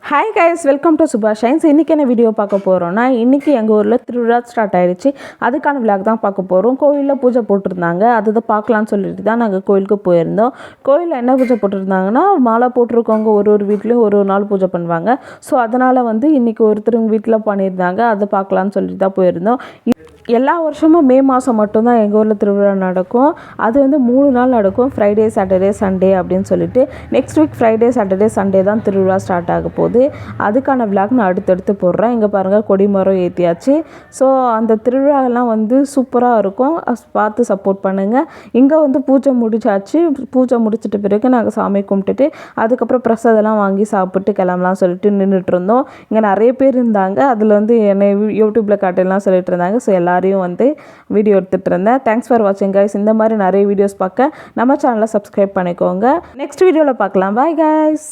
Hi guys, welcome to Subha shines. இன்றைக்கி என்ன video பார்க்க போகிறோன்னா, இன்றைக்கி எங்கள் ஊரில் திருவிழா ஸ்டார்ட் ஆகிடுச்சு. அதுக்கான விளாக் தான் பார்க்க போகிறோம். கோயிலில் பூஜை போட்டிருந்தாங்க, அதை பார்க்கலான்னு சொல்லிட்டு தான் நாங்கள் கோயிலுக்கு போயிருந்தோம். கோயிலில் என்ன பூஜை போட்டிருந்தாங்கன்னா, மாலை போட்டிருக்கவங்க ஒரு வீட்லேயும் ஒரு நாள் பூஜை பண்ணுவாங்க. ஸோ அதனால் இன்றைக்கி ஒருத்தருங்க வீட்டில் பண்ணியிருந்தாங்க, அதை பார்க்கலான்னு சொல்லிட்டு தான் போயிருந்தோம். எல்லா வருஷமும் மே மாதம் மட்டும்தான் எங்கள் ஊரில் திருவிழா நடக்கும். அது 3 நாள் நடக்கும், ஃப்ரைடே, சாட்டர்டே, சண்டே அப்படின்னு சொல்லிட்டு. Next week Friday, Saturday, Sunday தான் திருவிழா ஸ்டார்ட் ஆக போகுது. அதுக்கான விளாக் நான் அடுத்தடுத்து போடுறேன். இங்கே பாருங்கள், கொடிமரம் ஏற்றியாச்சு. ஸோ அந்த திருவிழாலாம் சூப்பராக இருக்கும், பார்த்து சப்போர்ட் பண்ணுங்கள். இங்கே பூஜை முடிச்சாச்சு. பூஜை முடிச்சிட்ட பிறகு நாங்கள் சாமி கும்பிட்டுட்டு அதுக்கப்புறம் பிரசாதெல்லாம் வாங்கி சாப்பிட்டு கிளம்பலாம் சொல்லிட்டு நின்றுட்டு இருந்தோம். இங்கே நிறைய பேர் இருந்தாங்க. அதில் என்னை யூடியூப்பில் காட்டலாம் சொல்லிட்டு இருந்தாங்க. ஸோ எல்லாரையும் வீடியோ எடுத்துகிட்டு இருந்தேன். தேங்க்ஸ் ஃபார் வாட்சிங் கைஸ். இந்த மாதிரி நிறைய வீடியோஸ் பார்க்க நம்ம சேனலை சப்ஸ்கிரைப் பண்ணிக்கோங்க. நெக்ஸ்ட் வீடியோவில் பார்க்கலாம். Bye guys.